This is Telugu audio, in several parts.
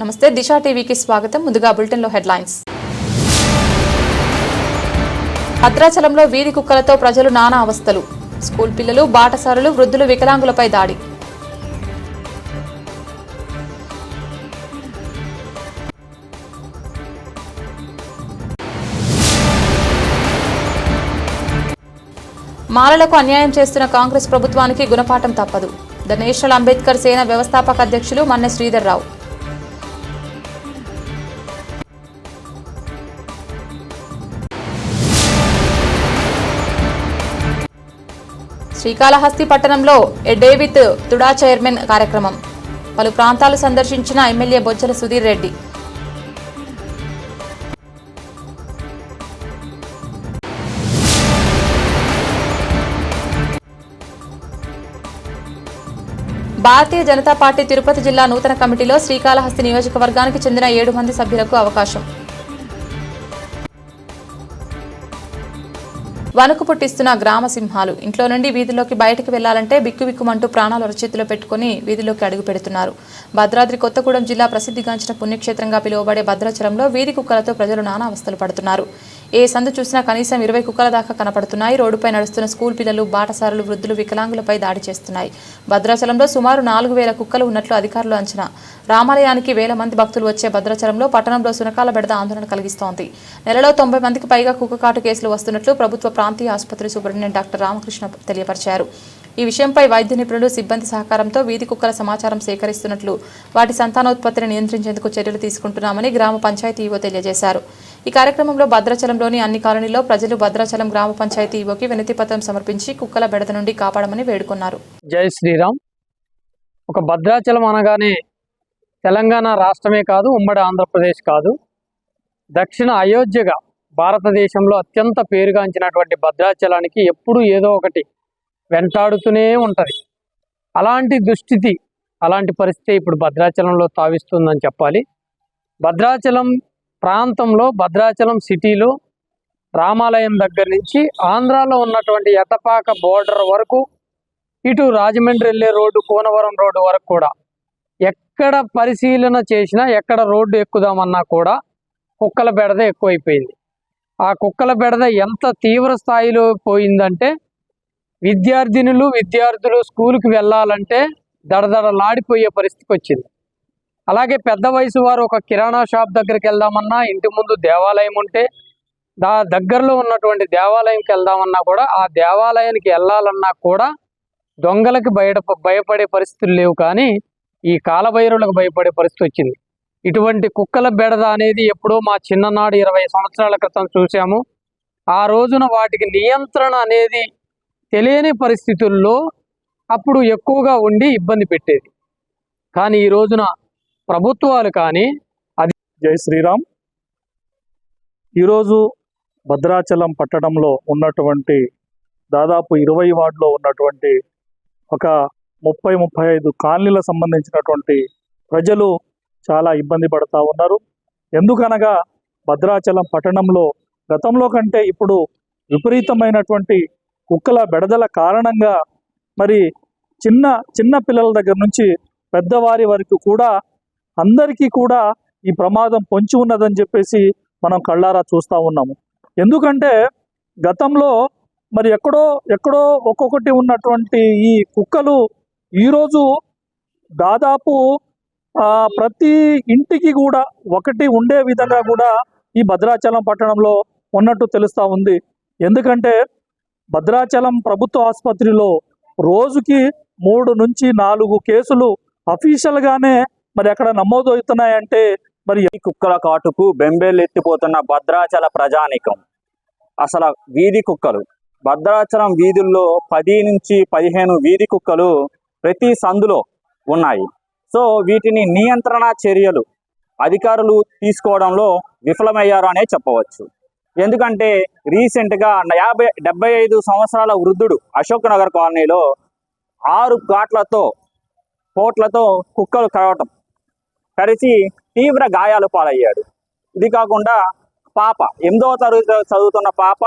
నమస్తే దిశ టీవీకి స్వాగతం. ముందుగా బులెటిన్లో హెడ్లైన్స్. భద్రాచలంలో వీధి కుక్కలతో ప్రజలు నానా అవస్థలు. స్కూల్ పిల్లలు, బాటసారులు, వృద్ధులు, వికలాంగులపై దాడి. మాలలకు అన్యాయం చేస్తున్న కాంగ్రెస్ ప్రభుత్వానికి గుణపాఠం తప్పదు. ద నేషనల్ అంబేద్కర్ సేన వ్యవస్థాపక అధ్యక్షులు మన్నె శ్రీధర్ రావు. శ్రీకాళహస్తి పట్టణంలో a day with TUDA chairman కార్యక్రమం. పలు ప్రాంతాలు సందర్శించిన ఎమ్మెల్యే బొజ్జల సుధీర్ రెడ్డి. భారతీయ జనతా పార్టీ తిరుపతి జిల్లా నూతన కమిటీలో శ్రీకాళహస్తి నియోజకవర్గానికి చెందిన 7 మంది సభ్యులకు అవకాశం. వణుకు పుట్టిస్తున్న గ్రామ సింహాలు. ఇంట్లో నుండి వీధిలోకి బయటకు వెళ్లాలంటే బిక్కుబిక్కుమంటూ ప్రాణాలు అరచేతిలో పెట్టుకుని వీధిలోకి అడుగు పెడుతున్నారు. భద్రాద్రి కొత్తగూడెం జిల్లా ప్రసిద్ధిగాంచిన పుణ్యక్షేత్రంగా పిలువబడే భద్రాచలంలో వీధి కుక్కలతో ప్రజలు నానా అవస్థలు పడుతున్నారు. ఏ సందు చూసినా కనీసం 20 కుక్కల దాకా కనపడుతున్నాయి. రోడ్డుపై నడుస్తున్న స్కూల్ పిల్లలు, బాటసారులు, వృద్ధులు, వికలాంగులపై దాడి చేస్తున్నాయి. భద్రాచలంలో సుమారు 4000 కుక్కలు ఉన్నట్లు అధికారులు అంచనా. రామాలయానికి వేల మంది భక్తులు వచ్చే భద్రాచలంలో పట్టణంలో సునకాల బెడద ఆందోళన కలిగిస్తోంది. నెలలో 90 మందికి పైగా కుక్కకాటు కేసులు వస్తున్నట్లు ప్రభుత్వ ప్రాంతీయ ఆసుపత్రి సూపరింటెండెంట్ డాక్టర్ రామకృష్ణ తెలియపరిచారు. ఈ విషయంపై వైద్య నిపుణులు, సిబ్బంది సహకారంతో వీధి కుక్కల సమాచారం సేకరిస్తున్నట్లు, వాటి సంతానోత్పత్తిని నియంత్రించేందుకు చర్యలు తీసుకుంటున్నామని గ్రామ పంచాయతీ ఈవో తెలియజేశారు. ఈ కార్యక్రమంలో భద్రాచలంలోని అన్ని కాలనీలో ప్రజలు భద్రాచలం గ్రామ పంచాయతీ ఈవోకి వినతి పత్రం సమర్పించి కుక్కల బెడద నుండి కాపాడమని వేడుకున్నారు. జై శ్రీరామ్. ఒక భద్రాచలం అనగానే తెలంగాణ రాష్ట్రమే కాదు, ఉమ్మడి ఆంధ్రప్రదేశ్ కాదు, దక్షిణ అయోధ్యగా భారతదేశంలో అత్యంత పేరుగాంచినటువంటి భద్రాచలానికి ఎప్పుడూ ఏదో ఒకటి వెంటాడుతూనే ఉంటుంది. అలాంటి దుస్థితి, అలాంటి పరిస్థితి ఇప్పుడు భద్రాచలంలో తావిస్తుందని చెప్పాలి. భద్రాచలం ప్రాంతంలో, భద్రాచలం సిటీలో రామాలయం దగ్గర నుంచి ఆంధ్రాలో ఉన్నటువంటి ఎతపాక బోర్డర్ వరకు, ఇటు రాజమండ్రి వెళ్ళే రోడ్డు, కోనవరం రోడ్డు వరకు కూడా ఎక్కడ పరిశీలన చేసినా, ఎక్కడ రోడ్డు ఎక్కుదామన్నా కూడా కుక్కల బెడద ఎక్కువైపోయింది. ఆ కుక్కల బెడద ఎంత తీవ్ర స్థాయిలో పోయిందంటే విద్యార్థులు స్కూల్కి వెళ్ళాలంటే దడదడలాడిపోయే పరిస్థితికి వచ్చింది. అలాగే పెద్ద వయసు వారు ఒక కిరాణా షాప్ దగ్గరికి వెళ్దామన్నా, ఇంటి ముందు దేవాలయం ఉంటే దగ్గరలో ఉన్నటువంటి దేవాలయంకి వెళ్దామన్నా కూడా, ఆ దేవాలయానికి వెళ్ళాలన్నా కూడా దొంగలకి భయపడే పరిస్థితులు లేవు, కానీ ఈ కాలభైరవులకు భయపడే పరిస్థితి వచ్చింది. ఇటువంటి కుక్కల బెడద అనేది ఎప్పుడో మా చిన్ననాడు 20 సంవత్సరాల క్రితం చూసాము. ఆ రోజున వాటికి నియంత్రణ అనేది తెలియని పరిస్థితుల్లో అప్పుడు ఎక్కువగా ఉండి ఇబ్బంది పెట్టేది. కానీ ఈ రోజున ప్రభుత్వాలు కానీ అది. జై శ్రీరామ్. ఈరోజు భద్రాచలం పట్టణంలో ఉన్నటువంటి దాదాపు 20 వార్డులో ఉన్నటువంటి ఒక 30-35 కాలనీలకు సంబంధించినటువంటి ప్రజలు చాలా ఇబ్బంది పడుతూ ఉన్నారు. ఎందుకనగా భద్రాచలం పట్టణంలో గతంలో కంటే ఇప్పుడు విపరీతమైనటువంటి కుక్కల బెడదల కారణంగా మరి చిన్న పిల్లల దగ్గర నుంచి పెద్దవారి వరకు కూడా అందరికీ కూడా ఈ ప్రమాదం పొంచి ఉన్నదని చెప్పేసి మనం కళ్ళారా చూస్తూ ఉన్నాము. ఎందుకంటే గతంలో మరి ఎక్కడో ఒక్కొక్కటి ఉన్నటువంటి ఈ కుక్కలు ఈరోజు దాదాపు ప్రతి ఇంటికి కూడా ఒకటి ఉండే విధంగా కూడా ఈ భద్రాచలం పట్టణంలో ఉన్నట్టు తెలుస్తూ ఉంది. ఎందుకంటే భద్రాచలం ప్రభుత్వ ఆసుపత్రిలో రోజుకి 3 నుంచి 4 కేసులు అఫీషియల్గానే మరి అక్కడ నమోదు అవుతున్నాయంటే మరి కుక్కల కాటుకు బెంబేలెత్తిపోతున్న భద్రాచల ప్రజానికం. అసలు వీధి కుక్కలు భద్రాచలం వీధుల్లో 10 నుంచి 15 వీధి కుక్కలు ప్రతి సందులో ఉన్నాయి. సో వీటిని నియంత్రణ చర్యలు అధికారులు తీసుకోవడంలో విఫలమయ్యారు అనే చెప్పవచ్చు. ఎందుకంటే రీసెంట్గా 75 సంవత్సరాల వృద్ధుడు అశోక్ నగర్ కాలనీలో 6 పోట్లతో కుక్కలు కరిచి తీవ్ర గాయాలు పాలయ్యాడు. ఇది కాకుండా పాప 8వ తరగతి చదువుతున్న పాప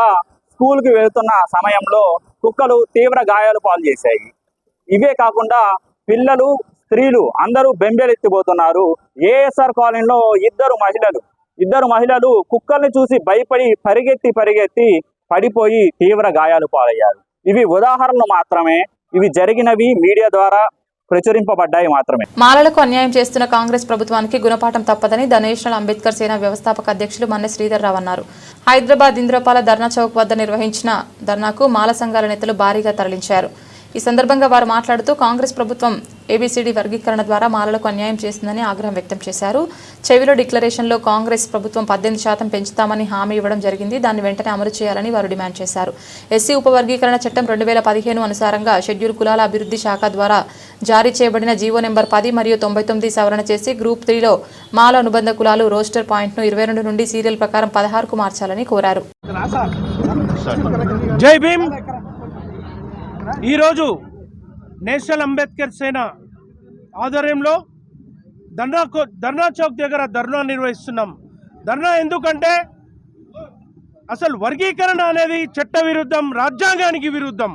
స్కూల్కి వెళ్తున్న సమయంలో కుక్కలు తీవ్ర గాయాలు పాలు చేశాయి. ఇవే కాకుండా పిల్లలు స్త్రీలు అందరూ బెంబేలెత్తిపోతున్నారు. ఏఎస్ఆర్ కాలనీలో ఇద్దరు మహిళలు కుక్కల్ని చూసి భయపడి పరిగెత్తి పడిపోయి తీవ్ర గాయాలు పాలయ్యారు. ఇవి ఉదాహరణలు మాత్రమే. ఇవి జరిగినవి మీడియా ద్వారా ప్రచురింపబడ్డాయి మాత్రమే. మాలలకు అన్యాయం చేస్తున్న కాంగ్రెస్ ప్రభుత్వానికి గుణపాఠం తప్పదని ద నేషనల్ అంబేద్కర్ సేన వ్యవస్థాపక అధ్యక్షులు మన్నె శ్రీధర్ రావు అన్నారు. హైదరాబాద్ ఇంద్రపాల ధర్నా చౌక్ వద్ద నిర్వహించిన ధర్నాకు మాల సంఘాల నేతలు భారీగా తరలించారు. ఈ సందర్భంగా వారు మాట్లాడుతూ కాంగ్రెస్ ప్రభుత్వం ఏబీసీడీ వర్గీకరణ ద్వారా మాలలకు అన్యాయం చేస్తుందని ఆగ్రహం వ్యక్తం చేశారు. చెవిలో డిక్లరేషన్లో కాంగ్రెస్ ప్రభుత్వం 18% పెంచుతామని హామీ ఇవ్వడం జరిగింది. దాన్ని వెంటనే అమలు చేయాలని వారు డిమాండ్ చేశారు. ఎస్సీ ఉపవర్గీకరణ చట్టం 2015 అనుసారంగా షెడ్యూల్ కులాల అభివృద్ధి శాఖ ద్వారా జారీ చేయబడిన జీవో నెంబర్ 10 మరియు 99 సవరణ చేసి గ్రూప్ 3లో మాల అనుబంధ కులాలు రోస్టర్ పాయింట్ను 22 నుండి సీరియల్ ప్రకారం 16కు మార్చాలని కోరారు. జై భీమ్. ఈరోజు నేషనల్ అంబేద్కర్ సేన ఆధ్వర్యంలో ధర్నా చౌక్ దగ్గర ధర్నా నిర్వహిస్తున్నాం. ధర్నా ఎందుకంటే అసలు వర్గీకరణ అనేది చట్ట విరుద్ధం, రాజ్యాంగానికి విరుద్ధం.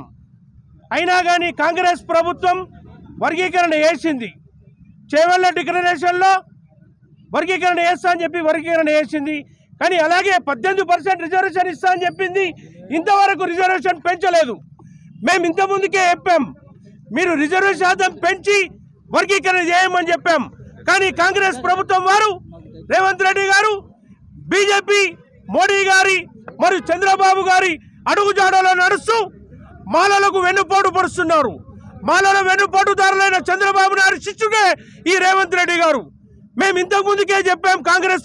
అయినా కానీ కాంగ్రెస్ ప్రభుత్వం వర్గీకరణ చేసింది. చేవెళ్ళ డిక్లరేషన్లో వర్గీకరణ చేస్తా అని చెప్పి వర్గీకరణ చేసింది. కానీ అలాగే 18% రిజర్వేషన్ ఇస్తా అని చెప్పింది. ఇంతవరకు రిజర్వేషన్ పెంచలేదు. మేము ఇంతకుముందుకే చెప్పాం, మీరు రిజర్వేషన్ శాతం పెంచి వర్గీకరణ చేయమని చెప్పాం. కానీ కాంగ్రెస్ ప్రభుత్వం వారు, రేవంత్ రెడ్డి గారు, బీజేపీ, మోడీ గారి మరియు చంద్రబాబు గారి అడుగుజాడలో నడుస్తూ మాలలకు వెన్నుపోటు పడుతున్నారు. మాలలో వెన్నుపోటుదారులైన చంద్రబాబు నాయుడు శిష్యుడే ఈ రేవంత్ రెడ్డి గారు. మేము ఇంతకుముందుకే చెప్పాం కాంగ్రెస్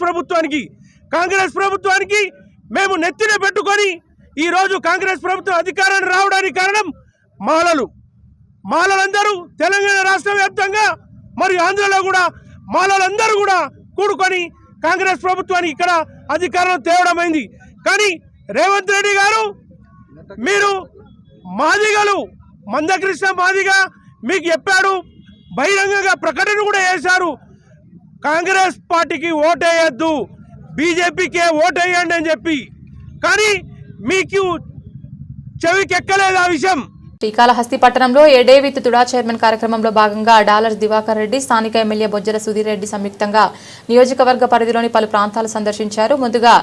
ప్రభుత్వానికి మేము నెత్తిన పెట్టుకొని ఈరోజు కాంగ్రెస్ ప్రభుత్వం అధికారాన్ని రావడానికి కారణం మాలలందరూ తెలంగాణ రాష్ట్ర వ్యాప్తంగా మరియు ఆంధ్రలో కూడా మాలలందరూ కూడా కూడుకొని కాంగ్రెస్ ప్రభుత్వాన్ని ఇక్కడ అధికారం తేవడమైంది. కానీ రేవంత్ రెడ్డి గారు, మీరు మాదిగలు, మందకృష్ణ మాదిగా మీకు చెప్పాడు, బహిరంగంగా ప్రకటన కూడా చేశారు, కాంగ్రెస్ పార్టీకి ఓటేయద్దు, బీజేపీకే ఓటేయండి అని చెప్పి. కానీ మీకు చెవికెక్కలేదు ఆ విషయం. శ్రీకాళహస్తి పట్టణంలో ఏ డే విత్ తుడా చైర్మన్ కార్యక్రమంలో భాగంగా డాలర్ దివాకర్ రెడ్డి, స్థానిక ఎమ్మెల్యే బొజ్జల సుధీర్ రెడ్డి సంయుక్తంగా నియోజకవర్గ పరిధిలోని పలు ప్రాంతాలు సందర్శించారు. ముందుగా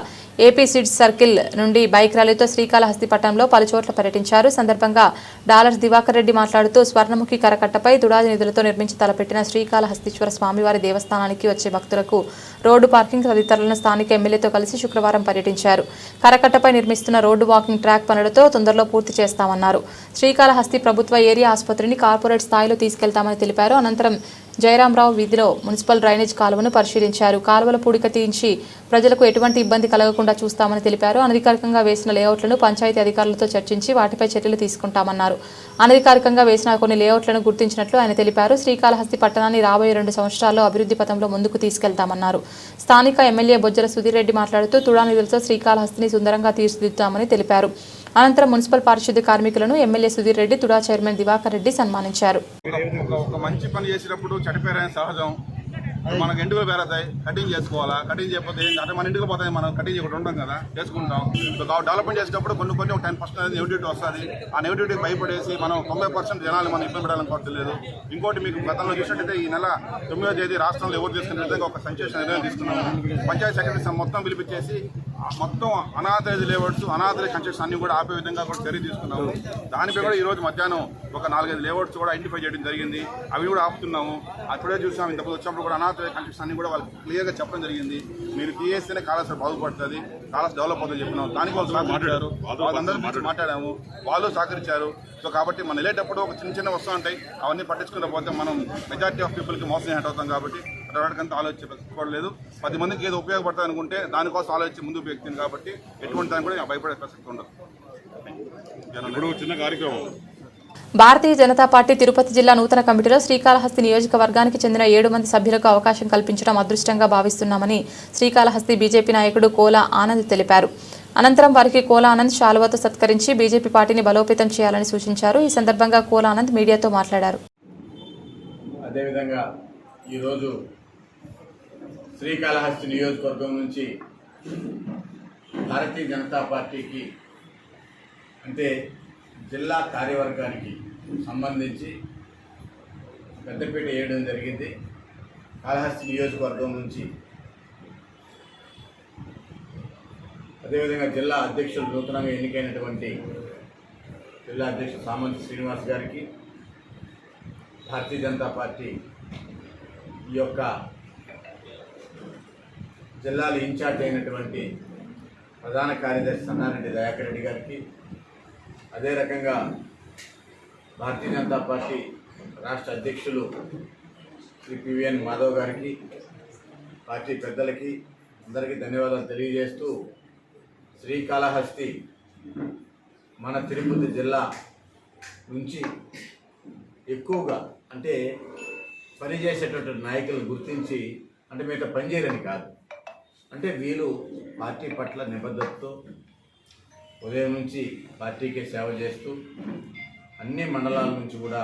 ఏపీ సిడ్స్ సర్కిల్ నుండి బైక్ ర్యాలీతో శ్రీకాళహస్తి పట్టణంలో పలు చోట్ల పర్యటించారు. సందర్భంగా డాలర్ దివాకర్ రెడ్డి మాట్లాడుతూ స్వర్ణముఖి కరకట్టపై తుడాది నిధులతో నిర్మించి తలపెట్టిన శ్రీకాళహస్తీశ్వర స్వామివారి దేవస్థానానికి వచ్చే భక్తులకు రోడ్డు పార్కింగ్ తదితరులను స్థానిక ఎమ్మెల్యేతో కలిసి శుక్రవారం పర్యటించారు. కరకట్టపై నిర్మిస్తున్న రోడ్డు వాకింగ్ ట్రాక్ పనులతో తొందరలో పూర్తి చేస్తామన్నారు. శ్రీకాళహస్తి ప్రభుత్వ ఏరియా ఆసుపత్రిని కార్పొరేట్ స్థాయిలో తీసుకెళ్తామని తెలిపారు. అనంతరం జయరామరావు వీధిలో మున్సిపల్ డ్రైనేజ్ కాలువను పరిశీలించారు. కాలువల పూడిక తీయించి ప్రజలకు ఎటువంటి ఇబ్బంది కలగకుండా చూస్తామని తెలిపారు. అనధికారికంగా వేసిన లేఅవుట్లను పంచాయతీ అధికారులతో చర్చించి వాటిపై చర్యలు తీసుకుంటామన్నారు. అనధికారికంగా వేసిన కొన్ని లేఅవుట్లను గుర్తించినట్లు ఆయన తెలిపారు. శ్రీకాళహస్తి పట్టణాన్ని రాబోయే 2 సంవత్సరాల్లో అభివృద్ధి పథంలో ముందుకు తీసుకెళ్తామన్నారు. స్థానిక ఎమ్మెల్యే బొజ్జల సుధీర్ రెడ్డి మాట్లాడుతూ తుడా నిధులతో శ్రీకాళహస్తిని సుందరంగా తీర్చిదిద్దామని తెలిపారు. అనంతరం మున్సిపల్ పారిశుద్ధ్య కార్మికులను ఎమ్మెల్యే సుధీర్ రెడ్డి, తుడా చైర్మన్ దివాకర్ రెడ్డి సన్మానించారు. ఒక మంచి పని చేసినప్పుడు చెడిపోయారని సహజం. మనకు ఎండుకలు పేరతాయి, కటింగ్ చేసుకోవాలా, కటింగ్ చేయకపోతే అంటే మన ఇంటికి పోతాయి, మనం కటింగ్ చేయకుండా ఉంటాం కదా, చేసుకుంటాం. డెవలప్మెంట్ చేసేటప్పుడు కొన్ని 10% అనేది నెగిటివిటీ వస్తుంది. ఆ నెగిటివిటీకి భయపడేసి మనం 90% జనాలు మనం ఇబ్బంది పెట్టాలనుకోవట్లేదు. ఇంకోటి మీకు గతంలో చూసినట్టయితే ఈ నెల 9వ తేదీ రాష్ట్రంలో ఎవరు తీసుకునే విధంగా ఒక సంచేషన్ నిర్ణయం తీసుకున్నాము. పంచాయతీ సెక్రటరీ మొత్తం పిలిపించేసి మొత్తం అనాథరైజ్ లేఅవుట్స్, అనాథరైజ్ కన్స్ట్రక్షన్ అన్ని కూడా ఆపే విధంగా కూడా చర్య తీసుకున్నాము. దానిపై కూడా ఈరోజు మధ్యాహ్నం ఒక 4-5 లేఅవుట్స్ కూడా ఐడెంటిఫై చేయడం జరిగింది. అవి కూడా ఆపుతున్నాము. అప్పుడే చూసాము, ఇంతకుముందు వచ్చినప్పుడు కూడా అనాథరైజ్ కన్స్ట్రక్షన్ అన్ని కూడా వాళ్ళకి క్లియర్గా చెప్పడం జరిగింది. మీరు తీయేస్తేనే కాళేశ్వర బాగుపడుతుంది, కాళేశ్వర డెవలప్ అవుతుందని చెప్పినాం. దానికి వాళ్ళు సహకరించారు, వాళ్ళందరూ మాట్లాడాము, వాళ్ళు సహకరించారు. సో కాబట్టి మనం వెళ్ళేటప్పుడు ఒక చిన్న వస్తూ ఉంటాయి, అవన్నీ పట్టించుకుంటూ పోతే మనం మెజారిటీ ఆఫ్ పీపుల్కి మోసం హెట్ అవుతాం. కాబట్టి అటువంటికంతా ఆలోచించుకోవట్లేదు. 10 మందికి ఏదో ఉపయోగపడుతుంది అనుకుంటే దానికోసం ఆలోచించి ముందుకు వ్యక్తిని. కాబట్టి ఎటువంటి దాన్ని కూడా భయపడే ప్రసక్తి ఉండదు. ఇప్పుడు చిన్న కార్యక్రమం. భారతీయ జనతా పార్టీ తిరుపతి జిల్లా నూతన కమిటీలో శ్రీకాళహస్తి నియోజకవర్గానికి చెందిన 7 మంది సభ్యులకు అవకాశం కల్పించడం అదృష్టంగా భావిస్తున్నామని శ్రీకాళహస్తి బీజేపీ నాయకుడు కోలా ఆనంద్ తెలిపారు. అనంతరం వారికి కోలా ఆనంద్ శాలువాతో సత్కరించి బీజేపీ పార్టీని బలోపేతం చేయాలని సూచించారు. ఈ సందర్భంగా కోలా ఆనంద్ మీడియాతో మాట్లాడారు. అదేవిధంగా ఈరోజు శ్రీకాళహస్తి నియోజకవర్గం నుంచి భారతీయ జనతా పార్టీకి అంటే జిల్లా కార్యవర్గానికి సంబంధించి పెద్దపీట వేయడం జరిగింది. కాళహస్తి నియోజకవర్గం నుంచి అదేవిధంగా జిల్లా అధ్యక్షులు నూతనంగా ఎన్నికైనటువంటి జిల్లా అధ్యక్షుడు సామంతి శ్రీనివాస్ గారికి, భారతీయ జనతా పార్టీ ఈ యొక్క జిల్లాల ఇన్ఛార్జ్ అయినటువంటి ప్రధాన కార్యదర్శి సన్నారెడ్డి దయాకర్ రెడ్డి గారికి, అదే రకంగా భారతీయ జనతా పార్టీ రాష్ట్ర అధ్యక్షులు శ్రీ పివిఎన్ మాధవ్ గారికి, పార్టీ పెద్దలకి అందరికీ ధన్యవాదాలు తెలియజేస్తూ, శ్రీకాళహస్తి మన తిరుపతి జిల్లా నుంచి ఎక్కువగా అంటే పనిచేసేటటువంటి నాయకులను గుర్తించి, అంటే మిగతా పనిచేయరని కాదు, అంటే వీళ్ళు పార్టీ పట్ల నిబద్ధతతో ఉదయం నుంచి పార్టీకే సేవ చేస్తూ అన్ని మండలాల నుంచి కూడా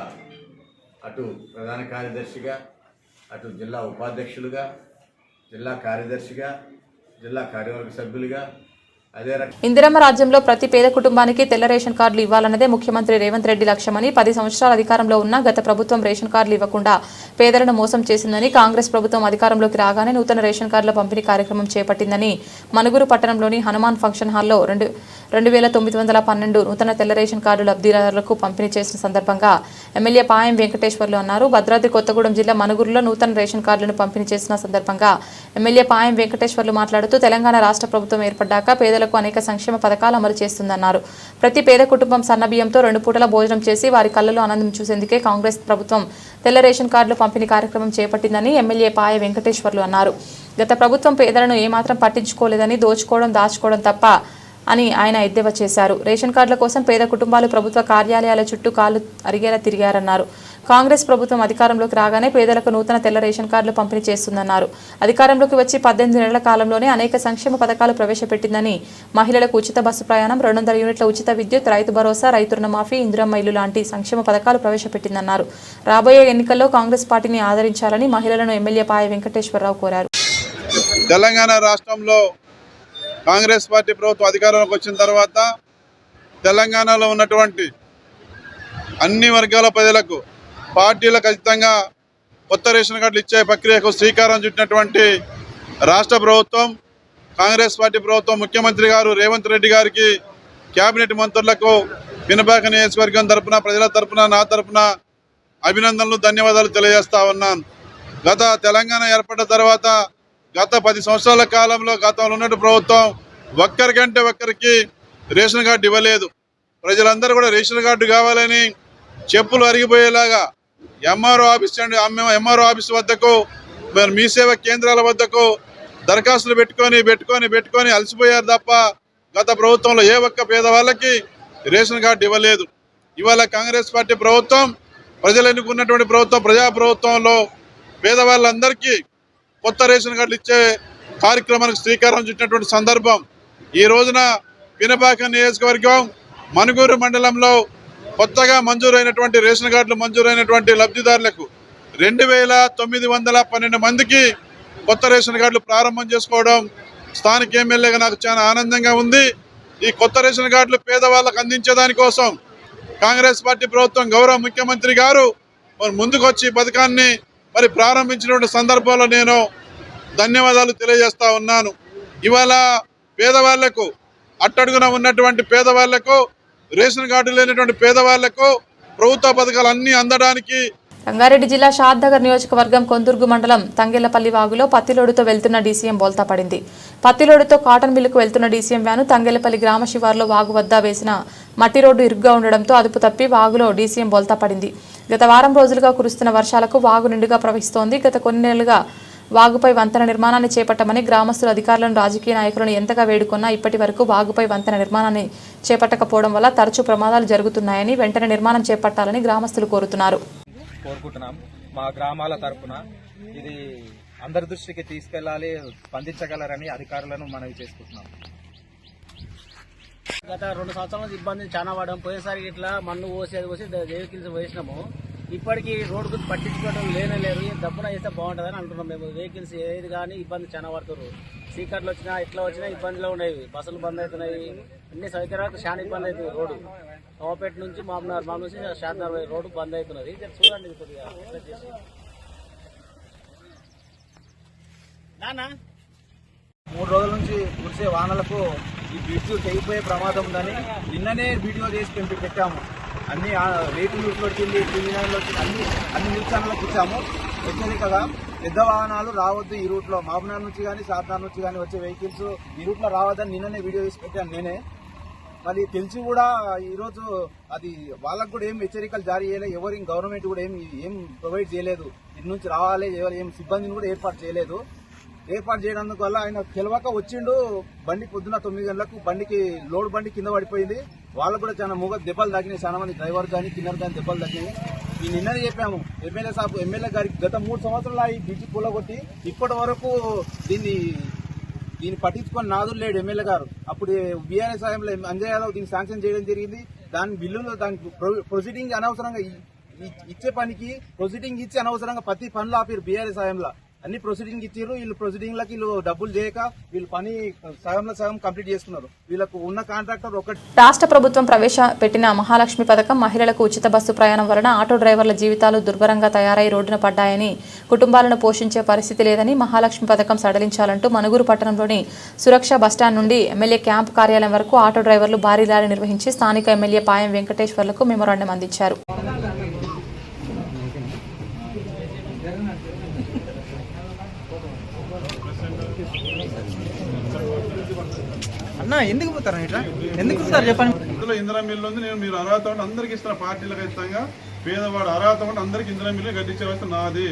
అటు ప్రధాన కార్యదర్శిగా, అటు జిల్లా ఉపాధ్యక్షులుగా, జిల్లా కార్యదర్శిగా, జిల్లా కార్యవర్గ సభ్యులుగా, అదే రకంగా ఇందిరమ్మ రాజ్యంలో ప్రతి పేద కుటుంబానికి తెల్ల రేషన్ కార్డులు ఇవ్వాలన్నదే ముఖ్యమంత్రి రేవంత్ రెడ్డి లక్ష్యమని, 10 సంవత్సరాల అధికారంలో ఉన్న గత ప్రభుత్వం రేషన్ కార్డులు ఇవ్వకుండా పేదలను మోసం చేసిందని, కాంగ్రెస్ ప్రభుత్వం అధికారంలోకి రాగానే నూతన రేషన్ కార్డుల పంపిణీ కార్యక్రమం చేపట్టిందని మనుగురు పట్టణంలోని హనుమాన్ ఫంక్షన్ హాల్లో 2912 నూతన తెల్ల రేషన్ కార్డు లబ్ధిదారులకు పంపిణీ చేసిన సందర్భంగా ఎమ్మెల్యే పాయం వెంకటేశ్వర్లు అన్నారు. భద్రాద్రి కొత్తగూడెం జిల్లా మనుగురులో నూతన రేషన్ కార్డులను పంపిణీ చేసిన సందర్భంగా ఎమ్మెల్యే పాయం వెంకటేశ్వర్లు మాట్లాడుతూ, తెలంగాణ రాష్ట్ర ప్రభుత్వం ఏర్పడ్డాక పేదలకు అనేక సంక్షేమ పథకాలు అమలు చేస్తుందన్నారు. ప్రతి పేద కుటుంబం సన్నబియ్యంతో 2 పూటల భోజనం చేసి వారి కళ్ళలో ఆనందం చూసేందుకే కాంగ్రెస్ ప్రభుత్వం తెల్ల రేషన్ కార్డులు పంపిణీ కార్యక్రమం చేపట్టిందని ఎమ్మెల్యే పాయ వెంకటేశ్వర్లు అన్నారు. గత ప్రభుత్వం పేదలను ఏమాత్రం పట్టించుకోలేదని, దోచుకోవడం దాచుకోవడం తప్ప అని ఆయన ఎద్దేవా చేశారు. రేషన్ కార్డుల కోసం పేద కుటుంబాలు ప్రభుత్వ కార్యాలయాల చుట్టూ కాళ్లు అరిగేలా తిరిగారన్నారు. కాంగ్రెస్ ప్రభుత్వం అధికారంలోకి రాగానే పేదలకు నూతన తెల్ల రేషన్ కార్డులు పంపిణీ చేస్తుందన్నారు. అధికారంలోకి వచ్చి 18 నెలల కాలంలోనే అనేక సంక్షేమ పథకాలు ప్రవేశపెట్టిందని, మహిళలకు ఉచిత బస్సు ప్రయాణం, 200 యూనిట్ల ఉచిత విద్యుత్, రైతు భరోసా, రైతు రుణమాఫీ, ఇందిరమ్మ ఇల్లు లాంటి సంక్షేమ పథకాలు ప్రవేశపెట్టిందన్నారు. రాబోయే ఎన్నికల్లో కాంగ్రెస్ పార్టీని ఆదరించాలని మహిళలను ఎమ్మెల్యే పాయ వెంకటేశ్వరరావు కోరారు. తెలంగాణ రాష్ట్రంలో కాంగ్రెస్ పార్టీ ప్రభుత్వం అధికారంలోకి వచ్చిన తర్వాత తెలంగాణలో ఉన్నటువంటి అన్ని వర్గాల ప్రజలకు పార్టీలకు ఖచ్చితంగా కొత్త రేషన్ కార్డులు ఇచ్చే ప్రక్రియకు శ్రీకారం చుట్టినటువంటి రాష్ట్ర ప్రభుత్వం, కాంగ్రెస్ పార్టీ ప్రభుత్వం, ముఖ్యమంత్రి గారు రేవంత్ రెడ్డి గారికి, కేబినెట్ మంత్రులకు పినపాక నియోజకవర్గం తరపున, ప్రజల తరపున, నా తరపున అభినందనలు, ధన్యవాదాలు తెలియజేస్తా ఉన్నాను. గత తెలంగాణ ఏర్పడ్డ తర్వాత గత 10 సంవత్సరాల కాలంలో గతంలో ఉన్నట్టు ప్రభుత్వం ఒక్కరికంటే ఒక్కరికి రేషన్ కార్డు ఇవ్వలేదు. ప్రజలందరూ కూడా రేషన్ కార్డు కావాలని చెప్పులు అరిగిపోయేలాగా ఎంఆర్ఓ ఆఫీస్ వద్దకు, మీ సేవ కేంద్రాల వద్దకు దరఖాస్తులు పెట్టుకొని అలసిపోయారు తప్ప గత ప్రభుత్వంలో ఏ ఒక్క పేదవాళ్ళకి రేషన్ కార్డు ఇవ్వలేదు. ఇవాళ కాంగ్రెస్ పార్టీ ప్రభుత్వం, ప్రజలు ఎన్నుకున్నటువంటి ప్రభుత్వం, ప్రజాప్రభుత్వంలో పేదవాళ్ళందరికీ కొత్త రేషన్ కార్డులు ఇచ్చే కార్యక్రమానికి శ్రీకారం చుట్టినటువంటి సందర్భం. ఈ రోజున పినపాక నియోజకవర్గం మనుగూరు మండలంలో కొత్తగా మంజూరైనటువంటి రేషన్ కార్డులు మంజూరైనటువంటి లబ్ధిదారులకు 2912 మందికి కొత్త రేషన్ కార్డులు ప్రారంభం చేసుకోవడం స్థానిక ఎమ్మెల్యేగా నాకు చాలా ఆనందంగా ఉంది. ఈ కొత్త రేషన్ కార్డులు పేదవాళ్ళకు అందించేదానికోసం కాంగ్రెస్ పార్టీ ప్రభుత్వం, గౌరవ ముఖ్యమంత్రి గారు ముందుకొచ్చి పథకాన్ని ప్రారంభించినటువంటి సందర్భంలో నేను ధన్యవాదాలు తెలియజేస్తా ఉన్నాను. ఇవాళ పేదవాళ్లకు, అట్టడుగున ఉన్నటువంటి పేదవాళ్లకు, రేషన్ కార్డు లేనటువంటి పేదవాళ్లకు ప్రభుత్వ పథకాలు అన్నీ అందడానికి రంగారెడ్డి జిల్లా షాద్నగర్ నియోజకవర్గం కొందుర్గు మండలం తంగెళ్లపల్లి వాగులో పత్తిలోడుతో వెళ్తున్న డీసీఎం బోల్తా పడింది. పత్తిలోడుతో కాటన్ మిల్లుకు వెళ్తున్న డీసీఎం వ్యాను తంగెళ్లపల్లి గ్రామ శివార్లో వాగు వద్ద వేసిన మట్టి రోడ్డు ఇరుగ్గా ఉండడంతో అదుపు తప్పి వాగులో డీసీఎం బోల్తా పడింది. గత వారం రోజులుగా కురుస్తున్న వర్షాలకు వాగు నిండుగా ప్రవహిస్తోంది. గత కొన్ని నెలలుగా వాగుపై వంతెన నిర్మాణాన్ని చేపట్టమని గ్రామస్తులు అధికారులను, రాజకీయ నాయకులను ఎంతగా వేడుకున్నా ఇప్పటి వరకు వాగుపై వంతెన నిర్మాణాన్ని చేపట్టకపోవడం వల్ల తరచూ ప్రమాదాలు జరుగుతున్నాయని, వెంటనే నిర్మాణం చేపట్టాలని గ్రామస్తులు కోరుకుంటున్నాం. మా గ్రామాల తరపున ఇది అందరి దృష్టికి తీసుకెళ్లాలి, స్పందించగలరని అధికారులను మనవి చేసుకుంటున్నాం. గత 2 సంవత్సరాల నుంచి ఇబ్బంది చాలా పడడం. పోయేసరి ఇట్లా మన్ను పోసి వెహికల్స్ వేసినాము. ఇప్పటికీ రోడ్డు గురించి పట్టించుకోవడం లేరు. దప్పున చేస్తే బాగుంటుందని అంటున్నాం. మేము వెహికల్స్ ఏది కానీ ఇబ్బంది చాలా పడుతున్నారు. సీకర్లు వచ్చినా ఇట్లా వచ్చినా ఇబ్బందులు ఉన్నాయి. బస్సులు బంద్ అవుతున్నాయి. అన్ని సౌకర్యాలకు చాలా ఇబ్బంది అవుతుంది రోడ్డు. నవాపేట నుంచి మామనార్ నుంచి శాంతార్ రోడ్డు బంద్ అవుతున్నది. ఇది చూడండి ఇది కొద్దిగా ఎట్లా చేసి. 3 రోజుల నుంచి కురిసే వానలకు ఈ బ్రిడ్జ్ తెగిపోయే ప్రమాదం ఉందని నిన్ననే వీడియో చేసి పెట్టాము. అన్ని రేటు న్యూస్లో వచ్చింది, టీవీలో వచ్చింది, అన్ని న్యూస్ ఛానళ్ళకి ఇచ్చాము. హెచ్చరికగా పెద్ద వాహనాలు రావద్దు ఈ రూట్లో, మామనార్ నుంచి కానీ సాతార్ నుంచి కానీ వచ్చే వెహికల్స్ ఈ రూట్లో రావద్దని నిన్ననే వీడియో చేసి పెట్టాను నేనే. మరి తెలిసి కూడా ఈరోజు అది వాళ్ళకు కూడా ఏం హెచ్చరికలు జారీ చేయలేదు. ఎవరి గవర్నమెంట్ కూడా ఏం ప్రొవైడ్ చేయలేదు. ఇటు నుంచి రావాలి, ఏం సిబ్బందిని కూడా ఏర్పాటు చేయలేదు. ఏర్పాటు చేయడానికి వల్ల ఆయన తెలవక వచ్చిండు. బండి పొద్దున 9 గంటలకు బండికి లోడ్ బండి కింద పడిపోయింది. వాళ్ళకు కూడా చాలా దెబ్బలు తగ్గినాయి. చాలా మంది డ్రైవర్ కానీ కిన్నర్ కానీ దెబ్బలు తగ్గినాయి. ఈ నిన్ననే చెప్పాము ఎమ్మెల్యే గారికి. గత 3 సంవత్సరాలు ఈ బ్రిడ్జి కూలగొట్టి ఇప్పటి వరకు దీన్ని పట్టించుకొని నాదులు లేడు ఎమ్మెల్యే గారు. అప్పుడు బీఆర్ఎస్ హయాంలో అంజయ్ యాదవ్ దీన్ని శాంక్షన్ చేయడం జరిగింది. దాని బిల్లులో దానికి ప్రొసీడింగ్ అనవసరంగా ఇచ్చే పనికి ప్రొసీడింగ్ ఇచ్చి అనవసరంగా ప్రతి పనులు ఆపారు బీఆర్ఎస్ హయాంలో. అన్ని ప్రొసీడింగ్ ఇచ్చారు. వీళ్ళు ప్రొసీడింగ్లకి వీళ్ళు డబ్బులు చేయక వీళ్ళు పని సగం కంప్లీట్ చేసుకున్నారు. వీళ్ళకు ఉన్న కాంట్రాక్టర్ ఒకటి. రాష్ట్ర ప్రభుత్వం ప్రవేశపెట్టిన మహాలక్ష్మి పథకం మహిళలకు ఉచిత బస్సు ప్రయాణం వలన ఆటో డ్రైవర్ల జీవితాలు దుర్భరంగా తయారై రోడ్డున పడ్డాయని, కుటుంబాలను పోషించే పరిస్థితి లేదని మహాలక్ష్మి పథకం సడలించాలంటూ మనుగురు పట్టణంలోని సురక్ష బస్టాండ్ నుండి ఎమ్మెల్యే క్యాంపు కార్యాలయం వరకు ఆటో డ్రైవర్లు భారీ ర్యాలీ నిర్వహించి స్థానిక ఎమ్మెల్యే పాయం వెంకటేశ్వర్లకు మెమోరాండం అందించారు. అన్న ఎందుకు పోతారు ఇట్లా, ఎందుకు సార్ చెప్పండి. ఇందులో ఇందిరా మిల్లు ఉంది. నేను మీరు అర్హత ఉంటే అందరికి ఇస్తున్న పార్టీలకు ఖచ్చితంగా పేదవాడు అర్హత ఉంటే అందరికి ఇందిరా మిల్లు కట్టించే వ్యవస్థ నాది.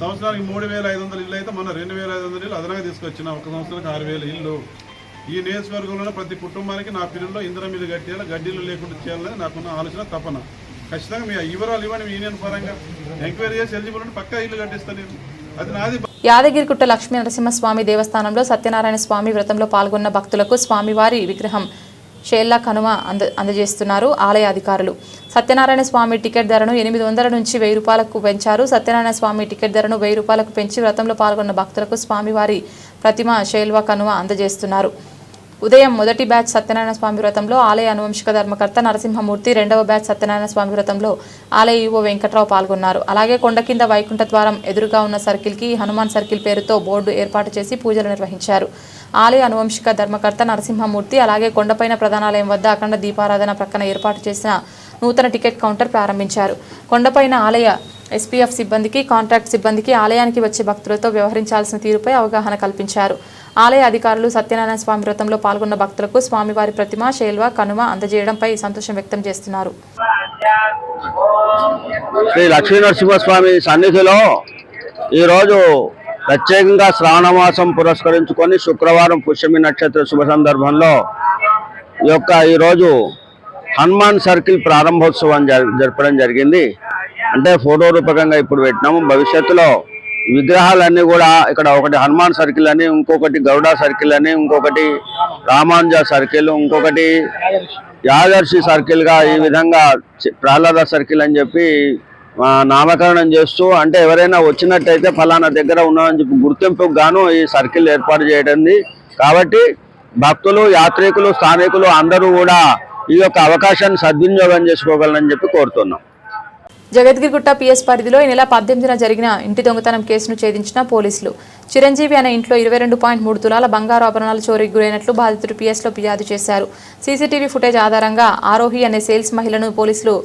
సంవత్సరానికి 3,500 ఇల్లు అయితే మన 2,500 ఇల్లు అదనంగా తీసుకొచ్చిన. ఒక సంవత్సరానికి 6,000 ఇల్లు. ఈ నియోజకవర్గంలో ప్రతి కుటుంబానికి నా పిల్లల్లో ఇందిరా మిల్లు కట్టేయాలి, గడ్డీలు లేకుండా చేయాలని నాకున్న ఆలోచన తపన. ఖచ్చితంగా మీ వివరాలు ఇవ్వండి. యూనియన్ పరంగా ఎంక్వైరీ చేసి ఎలిజిబుల్ ఉంటే పక్కా ఇల్లు కట్టిస్తాను నేను. అది నాది. యాదగిరిగుట్ట లక్ష్మీ నరసింహస్వామి దేవస్థానంలో సత్యనారాయణ స్వామి వ్రతంలో పాల్గొన్న భక్తులకు స్వామివారి విగ్రహం షేల్లా కనుమ అందజేస్తున్నారు ఆలయ అధికారులు. సత్యనారాయణ స్వామి టికెట్ ధరను 800 నుంచి 1000 రూపాయలకు పెంచారు. సత్యనారాయణ స్వామి టికెట్ ధరను 1000 రూపాయలకు పెంచి వ్రతంలో పాల్గొన్న భక్తులకు స్వామివారి ప్రతిమ షేల్వా కనుమ అందజేస్తున్నారు. ఉదయం మొదటి బ్యాచ్ సత్యనారాయణ స్వామి వ్రతంలో ఆలయ అనువంశిక ధర్మకర్త నరసింహమూర్తి, రెండవ బ్యాచ్ సత్యనారాయణ స్వామి వ్రతంలో ఆలయ ఈవో వెంకట్రావు పాల్గొన్నారు. అలాగే కొండ కింద వైకుంఠ ద్వారం ఎదురుగా ఉన్న సర్కిల్కి హనుమాన్ సర్కిల్ పేరుతో బోర్డు ఏర్పాటు చేసి పూజలు నిర్వహించారు. ఆలయ అనువంశిక ధర్మకర్త నరసింహమూర్తి అలాగే కొండపైన ప్రధానాలయం వద్ద అఖండ దీపారాధన ప్రక్కన ఏర్పాటు చేసిన నూతన టికెట్ కౌంటర్ ప్రారంభించారు. కొండపైన ఆలయ ఎస్పీఎఫ్ సిబ్బందికి, కాంట్రాక్ట్ సిబ్బందికి ఆలయానికి వచ్చే భక్తులతో వ్యవహరించాల్సిన తీరుపై అవగాహన కల్పించారు. ఆలయ అధికారులు సత్యనారాయణ స్వామి వ్రతంలో పాల్గొన్న భక్తులకు స్వామివారి ప్రతిమ షేల్వా కనుమ అందజేయడంపై సంతోషం వ్యక్తం చేస్తున్నారు. శ్రీ లక్ష్మీ నరసింహస్వామి సన్నిధిలో ఈరోజు ప్రత్యేకంగా శ్రావణమాసం పురస్కరించుకొని శుక్రవారం పుష్యమి నక్షత్ర శుభ సందర్భంలో ఈరోజు హనుమాన్ సర్కిల్ ప్రారంభోత్సవం జరపడం జరిగింది. అంటే ఫోటో రూపకంగా ఇప్పుడు పెట్టినాము. భవిష్యత్తులో విగ్రహాలన్నీ కూడా ఇక్కడ ఒకటి హనుమాన్ సర్కిల్ అని, ఇంకొకటి గౌడ సర్కిల్ అని, ఇంకొకటి రామాంజ సర్కిల్, ఇంకొకటి యాదర్శి సర్కిల్గా ఈ విధంగా ప్రహ్లాద సర్కిల్ అని చెప్పి నామకరణం చేస్తూ, అంటే ఎవరైనా వచ్చినట్టయితే ఫలానా దగ్గర ఉన్నామని చెప్పి గుర్తింపుకు గాను ఈ సర్కిల్ ఏర్పాటు చేయడం. కాబట్టి భక్తులు, యాత్రికులు, స్థానికులు అందరూ కూడా ఈ యొక్క అవకాశాన్ని సద్వినియోగం చేసుకోగలరని చెప్పి కోరుతున్నాం. జగద్గిరిగుట్ట పిఎస్ పరిధిలో ఈ నెల 18న జరిగిన ఇంటి దొంగతనం కేసును ఛేదించిన పోలీసులు. చిరంజీవి అనే ఇంట్లో 22.3 తులాల బంగారు ఆభరణాలు చోరీకి గురైనట్లు బాధితుడు పిఎస్లో ఫిర్యాదు చేశారు. సీసీటీవీ ఫుటేజ్ ఆధారంగా ఆరోహి అనే సేల్స్ మహిళను పోలీసులు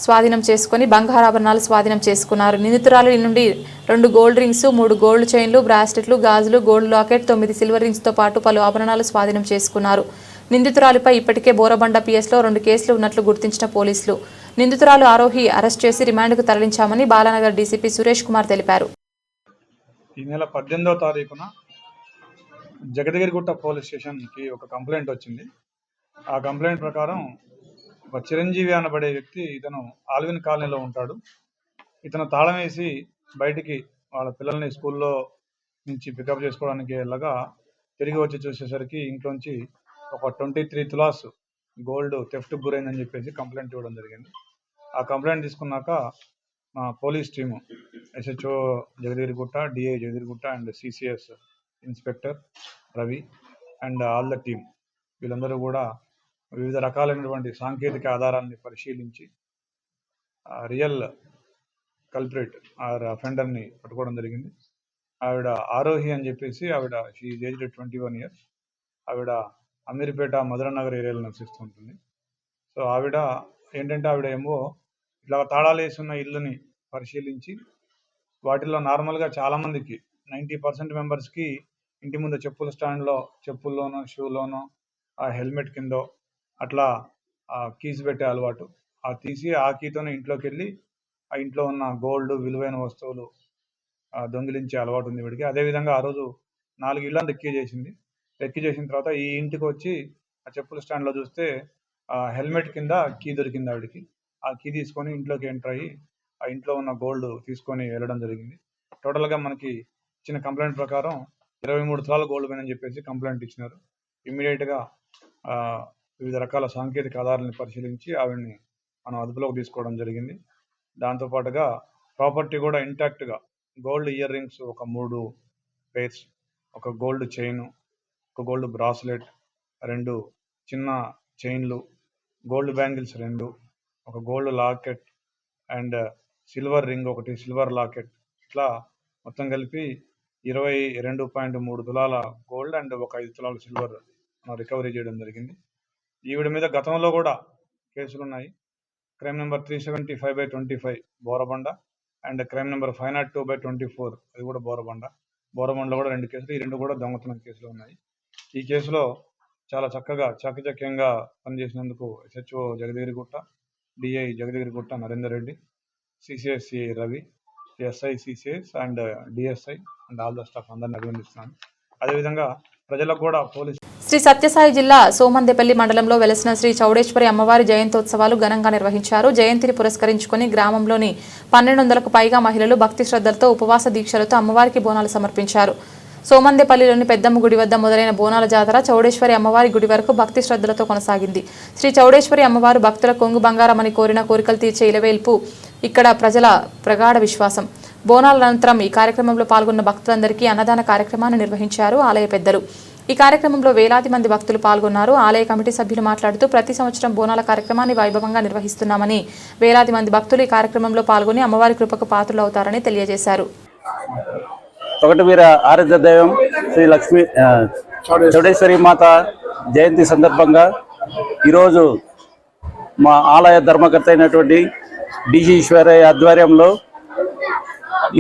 స్వాధీనం చేసుకుని బంగారాభరణాలు స్వాధీనం చేసుకున్నారు. నిందితురాలి నుండి 2 గోల్డ్ రింగ్స్, 3 గోల్డ్ చైన్లు, బ్రాస్లెట్లు, గాజులు, గోల్డ్ లాకెట్, 9 సిల్వర్ రింగ్స్తో పాటు పలు ఆభరణాలు స్వాధీనం చేసుకున్నారు. నిందితురాలిపై ఇప్పటికే బోరబండ పిఎస్లో 2 కేసులు ఉన్నట్లు గుర్తించిన పోలీసులు నిందితురాలు ఆరోహి అరెస్ట్ చేసి రిమాండ్కు తరలించామని బాలానగర్ డీసీపీ సురేష్ కుమార్ తెలిపారు. ఈ నెల 18వ తారీఖున జగద్గిరిగుట్ట పోలీస్ స్టేషన్కి ఒక కంప్లైంట్ వచ్చింది. ఆ కంప్లైంట్ ప్రకారం ఒక చిరంజీవి అనబడే వ్యక్తి, ఇతను ఆల్విన్ కాలనీలో ఉంటాడు. ఇతను తాళం వేసి బయటికి వాళ్ళ పిల్లల్ని స్కూల్లో నుంచి పికప్ చేసుకోవడానికి వెళ్ళగా తిరిగి వచ్చి చూసేసరికి ఇంట్లోంచి ఒక 23 తులాస్ గోల్డ్ థెఫ్ట్ గురైందని చెప్పేసి కంప్లైంట్ ఇవ్వడం జరిగింది. ఆ కంప్లైంట్ తీసుకున్నాక మా police team SHO Jagadgirigutta, DI Jagadgirigutta and CCS inspector Ravi and all the team వీళ్ళందరూ కూడా వివిధ రకాలైనటువంటి సాంకేతిక ఆధారాన్ని పరిశీలించి రియల్ కల్ప్రిట్ ఆర్ అఫెండర్ని పట్టుకోవడం జరిగింది. ఆవిడ ఆరోహి అని చెప్పేసి ఆవిడ షీ ఈజ్ ఏజ్డ్ 21 years. ఆవిడ అమీర్పేట మధురనగర్ ఏరియాలో నివసిస్తూ ఉంటుంది. సో ఆవిడ ఏంటంటే ఆవిడ ఏమో ఇట్లా తాళాలు వేసున్న ఇల్లుని పరిశీలించి వాటిలో నార్మల్గా చాలామందికి 90% మెంబర్స్కి ఇంటి ముందు చెప్పుల స్టాండ్లో చెప్పుల్లోనో షూలోనో ఆ హెల్మెట్ కిందో అట్లా కీస్ పెట్టే అలవాటు. ఆ తీసి ఆ కీతోనే ఇంట్లోకి వెళ్ళి ఆ ఇంట్లో ఉన్న గోల్డ్ విలువైన వస్తువులు దొంగిలించే అలవాటు ఉంది వీడికి. అదేవిధంగా ఆ రోజు 4 ఇళ్లను రెక్కి చేసింది. రెక్కి చేసిన తర్వాత ఈ ఇంటికి వచ్చి ఆ చెప్పుల స్టాండ్లో చూస్తే హెల్మెట్ కింద కీ దొరికింది ఆవిడకి. ఆ కీ తీసుకొని ఇంట్లోకి ఎంటర్ అయ్యి ఆ ఇంట్లో ఉన్న గోల్డ్ తీసుకొని వెళ్ళడం జరిగింది. టోటల్గా మనకి ఇచ్చిన కంప్లైంట్ ప్రకారం 23 తులాల గోల్డ్ పోయిందని చెప్పేసి కంప్లైంట్ ఇచ్చినారు. ఇమ్మీడియట్గా వివిధ రకాల సాంకేతిక ఆధారాలను పరిశీలించి ఆవిడని మనం అదుపులోకి తీసుకోవడం జరిగింది. దాంతోపాటుగా ప్రాపర్టీ కూడా ఇంటాక్ట్గా గోల్డ్ ఇయర్ రింగ్స్ ఒక 3 పేర్స్, ఒక గోల్డ్ చైన్, ఒక గోల్డ్ బ్రాస్లెట్, 2 చిన్న చైన్లు, గోల్డ్ బ్యాంగిల్స్ 2, ఒక gold locket and silver ring ఒకటి, సిల్వర్ లాకెట్, ఇట్లా మొత్తం కలిపి 22.3 తులాల గోల్డ్ అండ్ ఒక 5 తులాల సిల్వర్ రికవరీ చేయడం జరిగింది. ఈవిడ మీద గతంలో కూడా కేసులు ఉన్నాయి. Crime number 375/25 Borabanda and crime number 502/24 అది కూడా బోరబండలో కూడా 2 కేసులు. ఈ 2 కూడా దొంగతనం కేసులు ఉన్నాయి. ఈ కేసులో చాలా చక్కగా చాకచక్యంగా పనిచేసినందుకు SHO Jagadgirigutta, DI Jagadgirigutta Narender Reddy, CCS Ravi, SI CCS and DSI and all the staff అందరిని అభినందిస్తున్నాను. అదేవిధంగా ప్రజలకు కూడా పోలీసు శ్రీ సత్యసాయి జిల్లా సోమందేపల్లి మండలంలో వెలసిన శ్రీ చౌడేశ్వరి అమ్మవారి జయంతోత్సవాలు ఘనంగా నిర్వహించారు. జయంతిని పురస్కరించుకుని గ్రామంలోని 1200కు పైగా మహిళలు భక్తి శ్రద్ధలతో ఉపవాస దీక్షలతో అమ్మవారికి బోనాలు సమర్పించారు. సోమందేపల్లిలోని పెద్దమ్మ గుడి వద్ద మొదలైన బోనాల జాతర చౌడేశ్వరి అమ్మవారి గుడి వరకు భక్తి శ్రద్ధలతో కొనసాగింది. శ్రీ చౌడేశ్వరి అమ్మవారు భక్తుల కొంగు బంగారమని కోరిన కోరికలు తీర్చే ఇలవేల్పు ఇక్కడ ప్రజల ప్రగాఢ విశ్వాసం. బోనాల అనంతరం ఈ కార్యక్రమంలో పాల్గొన్న భక్తులందరికీ అన్నదాన కార్యక్రమాన్ని నిర్వహించారు ఆలయ పెద్దలు. ఈ కార్యక్రమంలో వేలాది మంది భక్తులు పాల్గొన్నారు. ఆలయ కమిటీ సభ్యులు మాట్లాడుతూ ప్రతి సంవత్సరం బోనాల కార్యక్రమాన్ని వైభవంగా నిర్వహిస్తున్నామని, వేలాది మంది భక్తులు ఈ కార్యక్రమంలో పాల్గొని అమ్మవారి కృపకు పాత్రులవుతారని తెలియజేశారు. ఒకటి వీర ఆరాధ్య దైవం శ్రీ లక్ష్మీ చౌడేశ్వరి మాత జయంతి సందర్భంగా ఈరోజు మా ఆలయ ధర్మకర్త అయినటువంటి డిజి ఈశ్వరయ్య ఆధ్వర్యంలో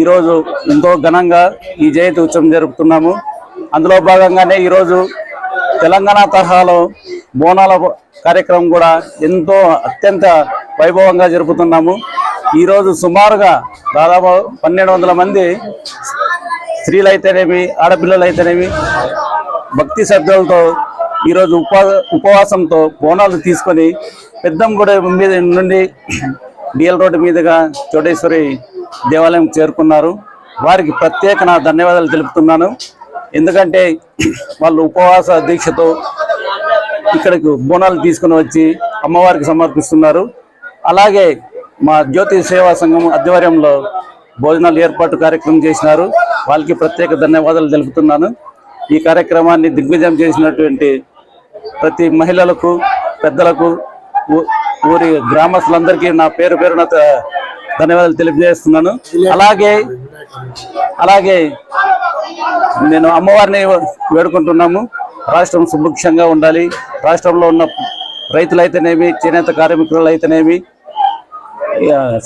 ఈరోజు ఎంతో ఘనంగా ఈ జయంతి ఉత్సవం జరుపుతున్నాము. అందులో భాగంగానే ఈరోజు తెలంగాణ తరహాలో బోనాల కార్యక్రమం కూడా ఎంతో అత్యంత వైభవంగా జరుపుతున్నాము. ఈరోజు సుమారుగా దాదాపు 1200 మంది స్త్రీలైతేనేమి ఆడపిల్లలైతేనేమి భక్తి శ్రద్ధలతో ఈరోజు ఉపవాసంతో బోనాలు తీసుకొని పెద్దంగుడి మీద నుండి DL రోడ్డు మీదుగా చౌడేశ్వరి దేవాలయం చేరుకున్నారు. వారికి ప్రత్యేక నా ధన్యవాదాలు తెలుపుతున్నాను. ఎందుకంటే వాళ్ళు ఉపవాస దీక్షతో ఇక్కడికి బోనాలు తీసుకుని వచ్చి అమ్మవారికి సమర్పిస్తున్నారు. అలాగే మా జ్యోతి సేవా సంఘం ఆధ్వర్యంలో భోజనాలు ఏర్పాటు కార్యక్రమం చేసినారు. వాళ్ళకి ప్రత్యేక ధన్యవాదాలు తెలుపుతున్నాను. ఈ కార్యక్రమాన్ని దిగ్విజయం చేసినటువంటి ప్రతి మహిళలకు, పెద్దలకు, ఊరి గ్రామస్తులందరికీ నా పేరున ధన్యవాదాలు తెలియజేస్తున్నాను. అలాగే నేను అమ్మవారిని వేడుకుంటున్నాము. రాష్ట్రం సుభిక్షంగా ఉండాలి. రాష్ట్రంలో ఉన్న రైతులైతేనేమి, చేనేత కార్మికులు అయితేనేమి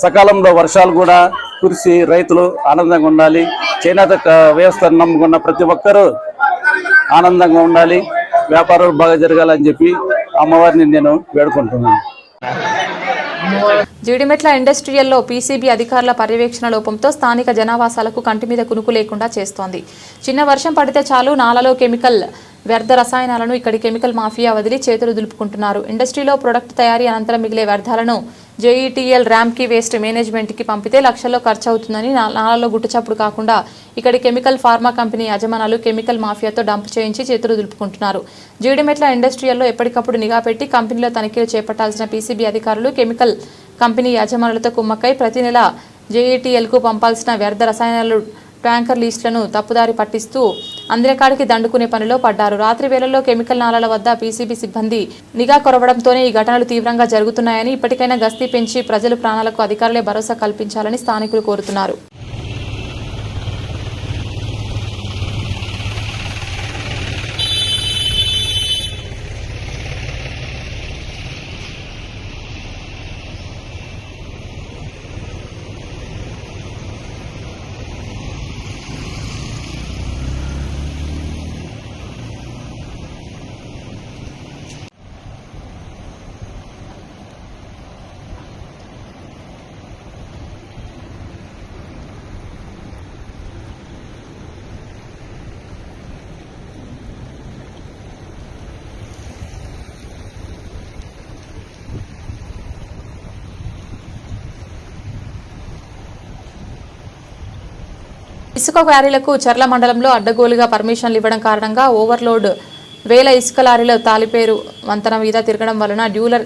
సకాలంలో వర్షాలు కూడా కురిసి రైతులు ఆనందంగా ఉండాలి. చేనేత వ్యవస్థను నమ్ముకున్న ప్రతి ఒక్కరూ ఆనందంగా ఉండాలి. వ్యాపారాలు బాగా జరగాలని చెప్పి అమ్మవారిని నేను వేడుకుంటున్నాను. జీడిమెట్ల ఇండస్ట్రియల్లో PCB అధికారుల పర్యవేక్షణ లోపంతో స్థానిక జనావాసాలకు కంటి మీద కునుకు లేకుండా చేస్తోంది. చిన్న వర్షం పడితే చాలు నాలలో కెమికల్ వ్యర్థ రసాయనాలను ఇక్కడి కెమికల్ మాఫియా వదిలి చేతులు దులుపుకుంటున్నారు. ఇండస్ట్రీలో ప్రొడక్ట్ తయారీ అనంతరం మిగిలే వ్యర్థాలను JETL ర్యాంకీ వేస్ట్ మేనేజ్మెంట్కి పంపితే లక్షల్లో ఖర్చు అవుతుందని నాలలో గుట్టుచప్పుడు కాకుండా ఇక్కడి కెమికల్ ఫార్మా కంపెనీ యజమానులు కెమికల్ మాఫియాతో డంప్ చేయించి చేతులు దులుపుకుంటున్నారు. జీడిమెట్ల ఇండస్ట్రియల్లో ఎప్పటికప్పుడు నిఘా పెట్టి కంపెనీలో తనిఖీలు చేపట్టాల్సిన PCB అధికారులు కెమికల్ కంపెనీ యజమానులతో కుమ్మక్కై ప్రతి నెల JETLకు పంపాల్సిన వ్యర్థ రసాయనాలు ట్యాంకర్ లిస్టులను తప్పుదారి పట్టిస్తూ అందరికాడికి దండుకునే పనిలో పడ్డారు. రాత్రి వేళల్లో కెమికల్ నాలాల వద్ద పీసీబీ సిబ్బంది నిఘా కొరవడంతోనే ఈ ఘటనలు తీవ్రంగా జరుగుతున్నాయని, ఇప్పటికైనా గస్తీ పెంచి ప్రజల ప్రాణాలకు అధికారులే భరోసా కల్పించాలని స్థానికులు కోరుతున్నారు. ఇసుక క్వారీలకు చర్ల మండలంలో అడ్డగోలుగా పర్మిషన్లు ఇవ్వడం కారణంగా ఓవర్లోడ్ వేల ఇసుక లారీల తాలిపేరు వంతెన మీద తిరగడం వలన డ్యూలర్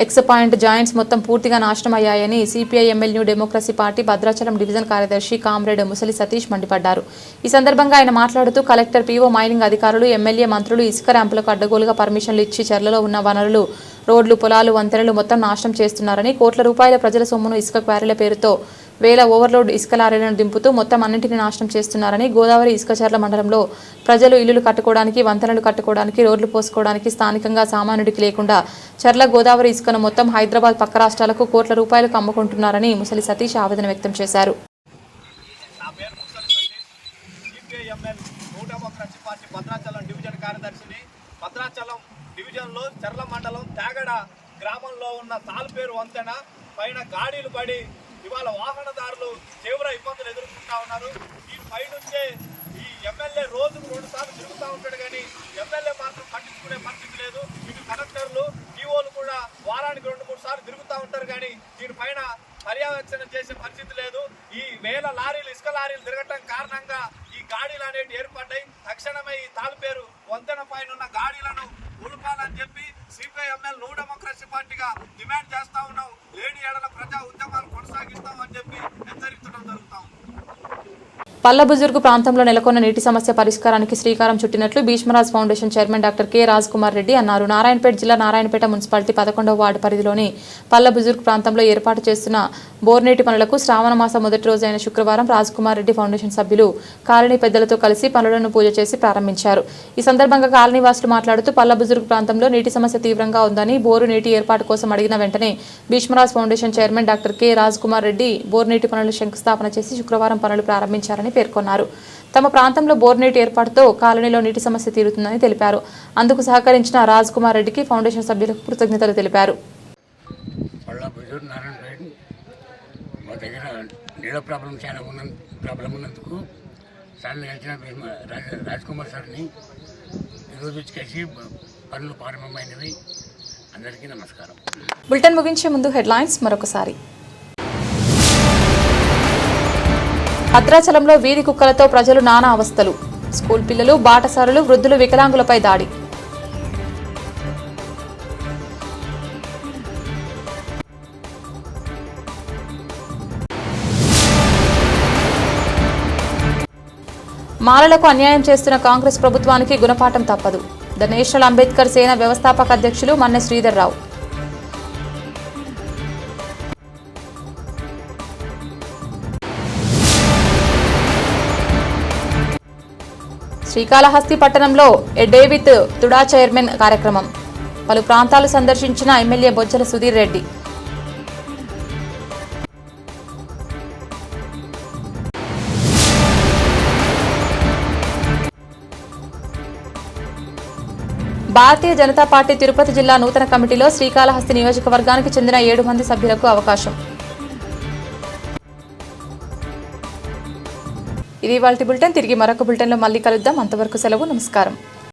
ఎక్స్ పాయింట్ జాయింట్స్ మొత్తం పూర్తిగా నాశనమయ్యాయని CPI MLA New Democracy party Bhadrachalam division కార్యదర్శి కామ్రేడ్ ముసలి సతీష్ మండిపడ్డారు. ఈ సందర్భంగా ఆయన మాట్లాడుతూ కలెక్టర్ పీఓ మైనింగ్ అధికారులు ఎమ్మెల్యే మంత్రులు ఇసుక ర్యాంపులకు అడ్డగోలుగా పర్మిషన్లు ఇచ్చి చర్లలో ఉన్న వనరులు రోడ్లు పొలాలు వంతెనలు మొత్తం నాశనం చేస్తున్నారని, కోట్ల రూపాయల ప్రజల సొమ్మును ఇసుక క్వారీల పేరుతో వేల ఓవర్లోడ్ ఇసుక లారీలను దింపుతూ మొత్తం అన్నింటినీ నాశనం చేస్తున్నారని, గోదావరి ఇసుక చర్ల మండలంలో ప్రజలు ఇల్లులు కట్టుకోవడానికి, వంతెనలు కట్టుకోవడానికి, రోడ్లు పోసుకోవడానికి స్థానికంగా సామాన్యుడికి లేకుండా చర్ల గోదావరి ఇసుకను మొత్తం హైదరాబాద్ పక్క రాష్ట్రాలకు కోట్ల రూపాయలకు అమ్ముకుంటున్నారని ముసలి సతీష్ ఆవేదన వ్యక్తం చేశారు. భద్రాచలం డివిజన్లో చర్ల మండలం తేగడ గ్రామంలో ఉన్న తాల్పేరు వంతెన పైన గాడీలు పడి ఇవాళ వాహనదారులు తీవ్ర ఇబ్బందులు ఎదుర్కొంటా ఉన్నారు. ఈ పైనుంచే ఈ ఎమ్మెల్యే రోజుకు 2 సార్లు తిరుగుతూ ఉంటాడు, కానీ ఎమ్మెల్యే మాత్రం పట్టించుకునే పరిస్థితి లేదు. ఇటు కలెక్టర్లు ఈఓలు కూడా వారానికి 2-3 సార్లు తిరుగుతూ ఉంటారు, కానీ దీనిపైన పర్యవేక్షణ చేసే పరిస్థితి లేదు. ఈ వేల లారీలు ఇసుక లారీలు తిరగటం కారణంగా ఈ గాడీలు అనేవి ఏర్పడ్డాయి. తక్షణమే ఈ తాల్పేరు వంతెన పైన ఉన్న గాడీలను ఉలపాలని చెప్పి సిపిఐ ఎమ్మెల్యే న్యూ డెమోక్రసీ పార్టీగా డిమాండ్ చేస్తా ఉన్నాం. లేని ఏడల ప్రజా ఉద్యమాలు కొనసాగిస్తామని చెప్పి హెచ్చరించడం జరుగుతాం. పల్లబుజుర్గు ప్రాంతంలో నెలకొన్న నీటి సమస్య పరిష్కారానికి శ్రీకారం చుట్టినట్లు Bheeshmaraj foundation chairman doctor K Raj Kumar Reddy అన్నారు. నారాయణపేట జిల్లా నారాయణపేట మున్సిపాలిటీ 11వ వార్డు పరిధిలోని పల్లబుజుర్గు ప్రాంతంలో ఏర్పాటు చేస్తున్న బోర్నీటి పనులకు శ్రావణ మాసం మొదటి రోజు అయిన శుక్రవారం రాజ్ కుమార్ రెడ్డి ఫౌండేషన్ సభ్యులు కాలనీ పెద్దలతో కలిసి పనులను పూజ చేసి ప్రారంభించారు. ఈ సందర్భంగా కాలనీ వాసులు మాట్లాడుతూ పల్లబుజుర్గు ప్రాంతంలో నీటి సమస్య తీవ్రంగా ఉందని, బోరు నీటి ఏర్పాటు కోసం అడిగిన వెంటనే Bheeshmaraj foundation chairman doctor K Raj Kumar Reddy బోర్నీటి పనులు శంకుస్థాపన చేసి శుక్రవారం పనులు ప్రారంభించారని పేర్కొన్నారు. తమ ప్రాంతంలో బోర్నీటి ఏర్పాటుతో కాలనీలో నీటి సమస్య తీరుతుందని తెలిపారు. అందుకు సహకరించిన రాజ్ కుమార్ రెడ్డికి ఫౌండేషన్ సభ్యులకు కృతజ్ఞతలు తెలిపారు. మా దగ్గర నీళ్ళ ప్రాబ్లం చాలా ఉన్నందుకు సార్ని కలిసిన రాజ్ కుమార్ సార్ని ఈరోజు వచ్చి కలిసి పనులు ప్రారంభమైనవి. అందరికీ నమస్కారం. బులెటిన్ ముగించే ముందు హెడ్లైన్స్ మరొకసారి. భద్రాచలంలో వీధి కుక్కలతో ప్రజలు నానా అవస్థలు. స్కూల్ పిల్లలు, బాటసారులు, వృద్ధులు, వికలాంగులపై దాడి. మాలలకు అన్యాయం చేస్తున్న కాంగ్రెస్ ప్రభుత్వానికి గుణపాఠం తప్పదు. ద నేషనల్ అంబేద్కర్ సేన వ్యవస్థాపక అధ్యక్షులు మన్నె శ్రీధర్ రావు. శ్రీకాళహస్తి పట్టణంలో a day with TUDA chairman కార్యక్రమం. పలు ప్రాంతాలు సందర్శించిన ఎమ్మెల్యే బొజ్జల సుధీర్ రెడ్డి. భారతీయ జనతా పార్టీ తిరుపతి జిల్లా నూతన కమిటీలో శ్రీకాళహస్తి నియోజకవర్గానికి చెందిన 7 మంది సభ్యులకు అవకాశం. ఇది ఇవాల్టి బులెటిన్. తిరిగి మరొక బులెటిన్లో మళ్ళీ కలుద్దాం. అంతవరకు సెలవు. నమస్కారం.